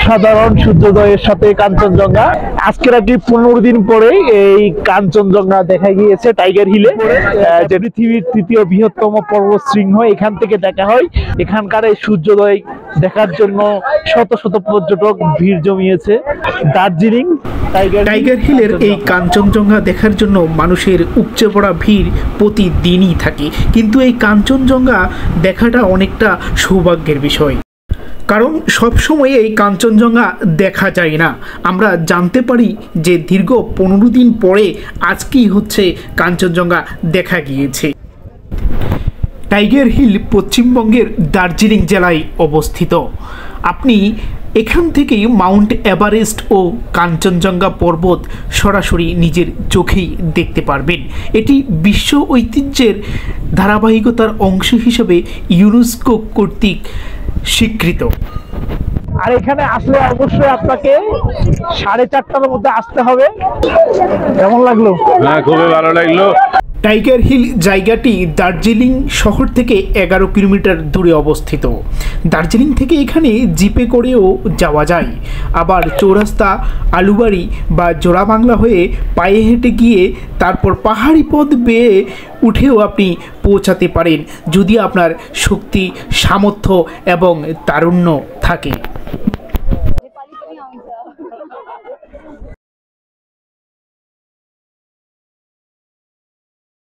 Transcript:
অসাধারণ সূর্যোদয়ের সাথে কাঞ্চনজঙ্ঘা। আজকের একটি 15 দিন পরে এই কাঞ্চনজঙ্ঘা দেখা গিয়েছে টাইগার হিলে, যে পৃথিবীর তৃতীয় বৃহত্তম পর্বত শৃঙ্গ। এখান থেকে দেখা হয়। এখানকার এই সূর্যোদয় দেখার জন্য শত শত পর্যটক ভিড় জমিয়েছে। দার্জিলিং টাইগার হিলের এই কাঞ্চনজঙ্ঘা দেখার জন্য মানুষের উপচে পড়া ভিড় প্রতিদিনই থাকে, কিন্তু এই কাঞ্চনজঙ্ঘা দেখাটা অনেকটা সৌভাগ্যের বিষয়, কারণ সবসময় এই কাঞ্চনজঙ্ঘা দেখা যায় না। আমরা জানতে পারি যে দীর্ঘ 15 দিন পরে আজকেই হচ্ছে কাঞ্চনজঙ্ঘা দেখা গিয়েছে। টাইগার হিল পশ্চিমবঙ্গের দার্জিলিং জেলায় অবস্থিত। আপনি এখান থেকেই মাউন্ট এভারেস্ট ও কাঞ্চনজঙ্ঘা পর্বত সরাসরি নিজের চোখেই দেখতে পারবেন। এটি বিশ্ব ঐতিহ্যের ধারাবাহিকতার অংশ হিসেবে ইউনেস্কো কর্তৃক স্বীকৃত। আর এখানে আসলে অবশ্যই আপনাকে 4:30টার মধ্যে আসতে হবে। কেমন লাগলো? হ্যাঁ, খুবই ভালো লাগলো। টাইগার হিল জায়গাটি দার্জিলিং শহর থেকে 11 কিলোমিটার দূরে অবস্থিত। দার্জিলিং থেকে এখানে জিপে করেও যাওয়া যায়, আবার চৌরাস্তা, আলুবাড়ি বা জোড়াবাংলা হয়ে পায়ে হেঁটে গিয়ে তারপর পাহাড়ি পথ বেয়ে উঠেও আপনি পৌঁছাতে পারেন, যদি আপনার শক্তি, সামর্থ্য এবং তারুণ্য থাকে।